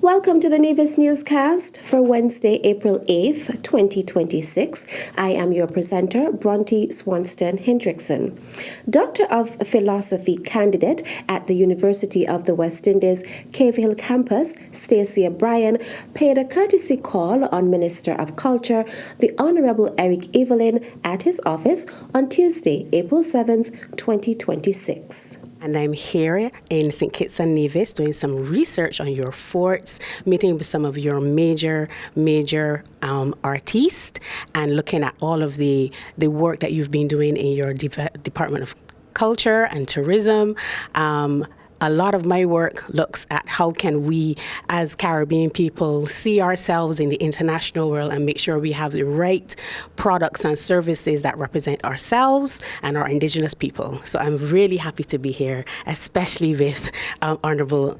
Welcome to the Nevis Newscast for Wednesday, April 8th, 2026. I am your presenter, Bronte Swanston Hendrickson. Doctor of Philosophy candidate at the University of the West Indies Cave Hill campus, Stacey O'Brien, paid a courtesy call on Minister of Culture, the Honourable Eric Evelyn, at his office on Tuesday, April 7th, 2026. And I'm here in St. Kitts and Nevis doing some research on your forts, meeting with some of your major artists, and looking at all of the work that you've been doing in your Department of Culture and Tourism. A lot of my work looks at how can we, as Caribbean people, see ourselves in the international world and make sure we have the right products and services that represent ourselves and our Indigenous people. So I'm really happy to be here, especially with Honourable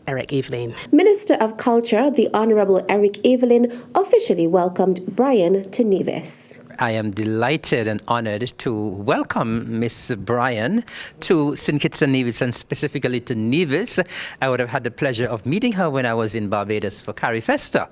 Eric Evelyn. Minister of Culture, the Honourable Eric Evelyn, officially welcomed Brian to Nevis. I am delighted and honored to welcome Miss Bryan to St. Kitts and Nevis, and specifically to Nevis. I would have had the pleasure of meeting her when I was in Barbados for Carifesta.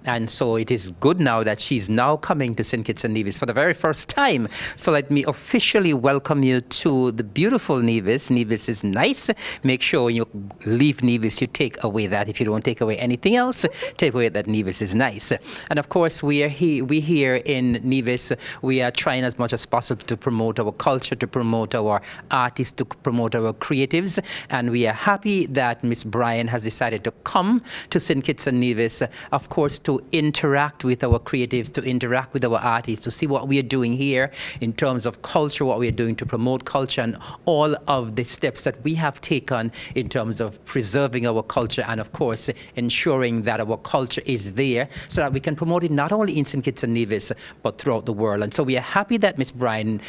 And so it is good now that she's now coming to St. Kitts and Nevis for the very first time. So let me officially welcome you to the beautiful Nevis. Nevis is nice. Make sure when you leave Nevis, you take away that. If you don't take away anything else, take away that Nevis is nice. And of course, we here in Nevis, we are trying as much as possible to promote our culture, to promote our artists, to promote our creatives. And we are happy that Miss Bryan has decided to come to St. Kitts and Nevis, of course, to interact with our creatives, to interact with our artists, to see what we are doing here in terms of culture, what we are doing to promote culture, and all of the steps that we have taken in terms of preserving our culture and, of course, ensuring that our culture is there so that we can promote it not only in St. Kitts and Nevis, but throughout the world. And so we are happy that Ms. Bryan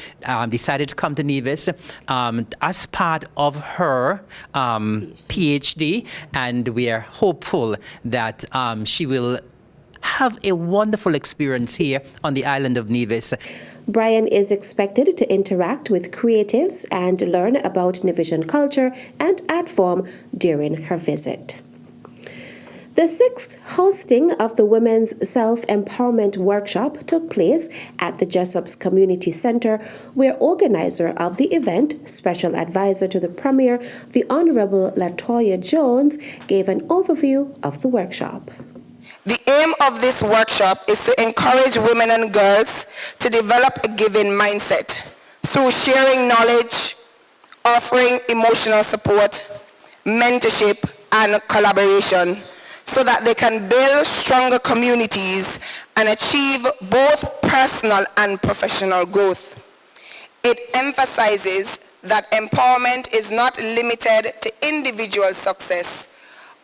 decided to come to Nevis as part of her PhD, and we are hopeful that she will have a wonderful experience here on the island of Nevis. Brian is expected to interact with creatives and learn about Nevisian culture and art form during her visit. The sixth hosting of the Women's Self-Empowerment Workshop took place at the Jessops Community Centre, where organizer of the event, Special Advisor to the Premier, the Honourable Latoya Jones, gave an overview of the workshop. The aim of this workshop is to encourage women and girls to develop a giving mindset through sharing knowledge, offering emotional support, mentorship, and collaboration, so that they can build stronger communities and achieve both personal and professional growth. It emphasizes that empowerment is not limited to individual success,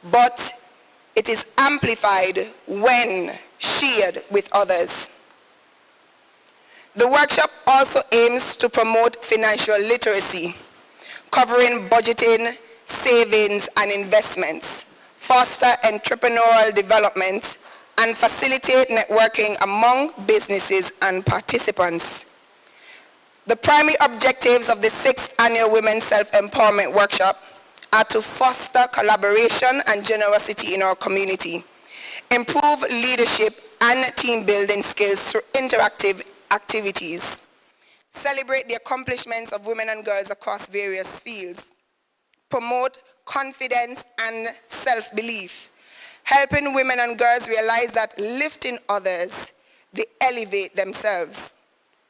but it is amplified when shared with others. The workshop also aims to promote financial literacy, covering budgeting, savings, and investments, foster entrepreneurial development, and facilitate networking among businesses and participants. The primary objectives of the 6th Annual Women's Self-Empowerment Workshop are to foster collaboration and generosity in our community, improve leadership and team building skills through interactive activities, celebrate the accomplishments of women and girls across various fields, promote confidence and self-belief, helping women and girls realize that lifting others, they elevate themselves.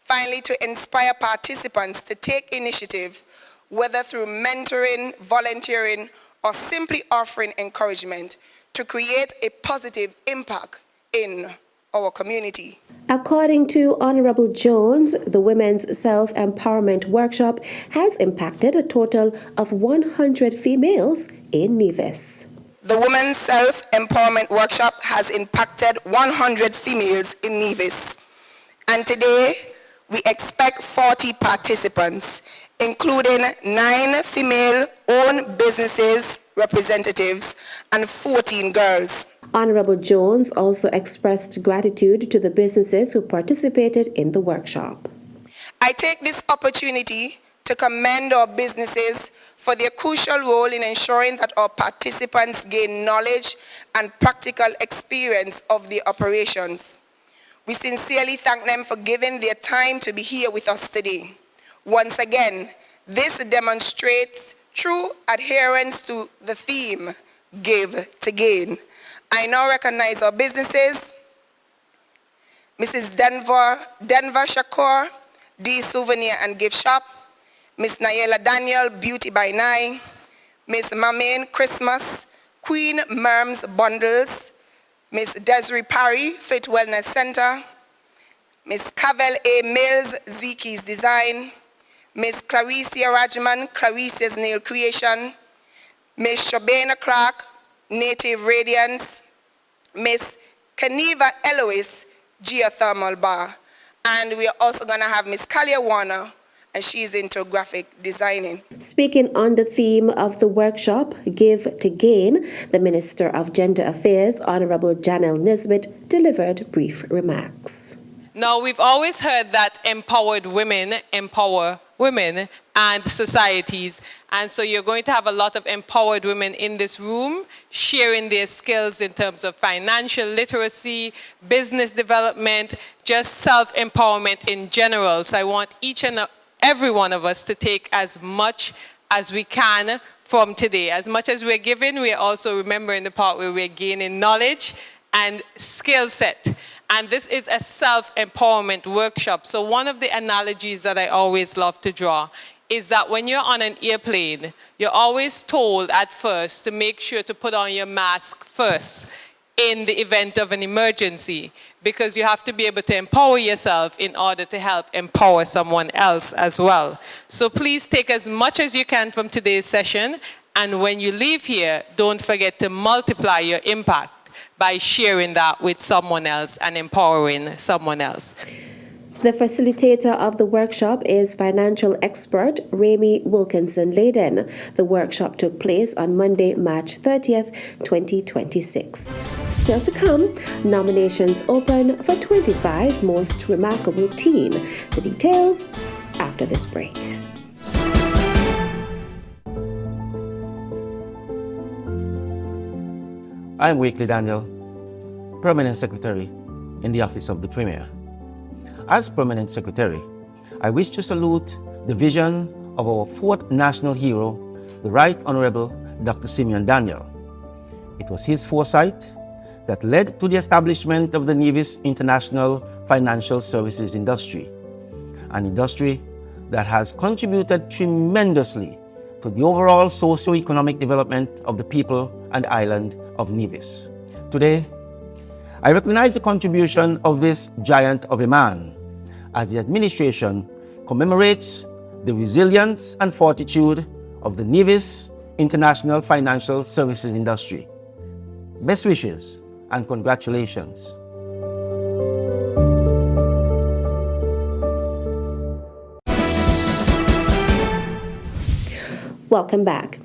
Finally, to inspire participants to take initiative, whether through mentoring, volunteering, or simply offering encouragement to create a positive impact in our community. According to Honourable Jones, the Women's Self-Empowerment Workshop has impacted a total of 100 females in Nevis. The Women's Self-Empowerment Workshop has impacted 100 females in Nevis. And today, we expect 40 participants, including 9 female-owned businesses representatives and 14 girls. Honourable Jones also expressed gratitude to the businesses who participated in the workshop. I take this opportunity to commend our businesses for their crucial role in ensuring that our participants gain knowledge and practical experience of the operations. We sincerely thank them for giving their time to be here with us today. Once again, this demonstrates true adherence to the theme, Give to Gain. I now recognize our businesses. Mrs. Denver Shakur, D Souvenir and Gift Shop, Miss Nayela Daniel, Beauty by Nye, Miss Mamain Christmas, Queen Merms Bundles, Miss Desiree Parry, Fit Wellness Center, Miss Cavell A. Mills, Ziki's Design, Miss Claricia Rajman, Claricia's Nail Creation, Miss Shabana Clark, Native Radiance, Miss Kaniva Elois, Geothermal Bar, and we are also going to have Miss Kalia Warner, and she's into graphic designing. Speaking on the theme of the workshop, Give to Gain, the Minister of Gender Affairs, Honorable Janelle Nisbet, delivered brief remarks. Now, we've always heard that empowered women empower women and societies. And so you're going to have a lot of empowered women in this room sharing their skills in terms of financial literacy, business development, just self-empowerment in general. So I want each and every one of us to take as much as we can from today. As much as we're giving, we're also remembering the part where we're gaining knowledge and skill set. And this is a self-empowerment workshop. So one of the analogies that I always love to draw is that when you're on an airplane, you're always told at first to make sure to put on your mask first in the event of an emergency, because you have to be able to empower yourself in order to help empower someone else as well. So please take as much as you can from today's session, and when you leave here, don't forget to multiply your impact by sharing that with someone else and empowering someone else. The facilitator of the workshop is financial expert Remy Wilkinson-Layden. The workshop took place on Monday, March 30th, 2026. Still to come, nominations open for 25 Most Remarkable Teen. The details after this break. I'm Wakely Daniel, Permanent Secretary in the Office of the Premier. As Permanent Secretary, I wish to salute the vision of our fourth national hero, the Right Honorable Dr. Simeon Daniel. It was his foresight that led to the establishment of the Nevis International Financial Services Industry, an industry that has contributed tremendously to the overall socio-economic development of the people and island of Nevis. Today, I recognize the contribution of this giant of a man as the administration commemorates the resilience and fortitude of the Nevis International Financial Services Industry. Best wishes and congratulations. Welcome back.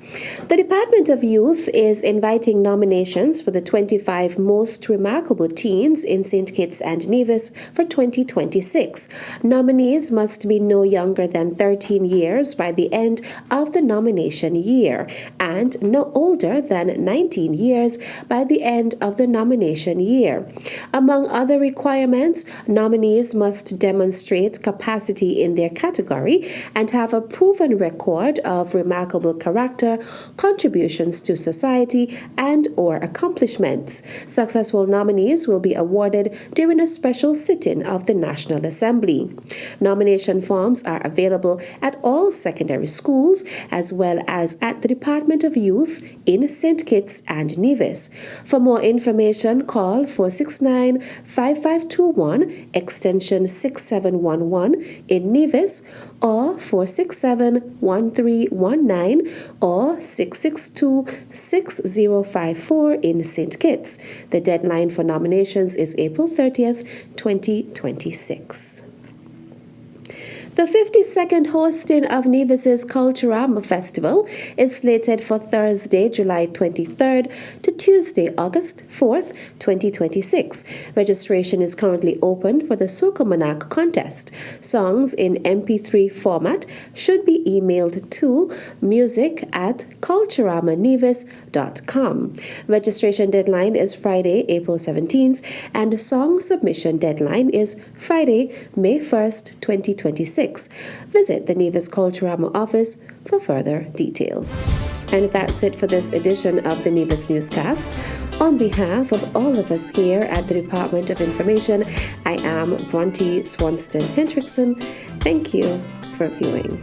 The Department of Youth is inviting nominations for the 25 Most Remarkable Teens in St. Kitts and Nevis for 2026. Nominees must be no younger than 13 years by the end of the nomination year and no older than 19 years by the end of the nomination year. Among other requirements, nominees must demonstrate capacity in their category and have a proven record of remarkable character, contributions to society, and or accomplishments. Successful nominees will be awarded during a special sitting of the National Assembly. Nomination forms are available at all secondary schools as well as at the Department of Youth in St. Kitts and Nevis. For more information, call 469-5521 extension 6711 in Nevis or 467-1319 or 662-6054 in St. Kitts. The deadline for nominations is April 30th, 2026. The 52nd hosting of Nevis's Culturama Festival is slated for Thursday, July 23rd to Tuesday, August 4th, 2026. Registration is currently open for the Soca Monarch contest. Songs in MP3 format should be emailed to music@culturamanevis.com. Registration deadline is Friday, April 17th, and the song submission deadline is Friday, May 1st, 2026. Visit the Nevis Culturama office for further details. And that's it for this edition of the Nevis Newscast. On behalf of all of us here at the Department of Information, I am Bronte Swanston Hendrickson. Thank you for viewing.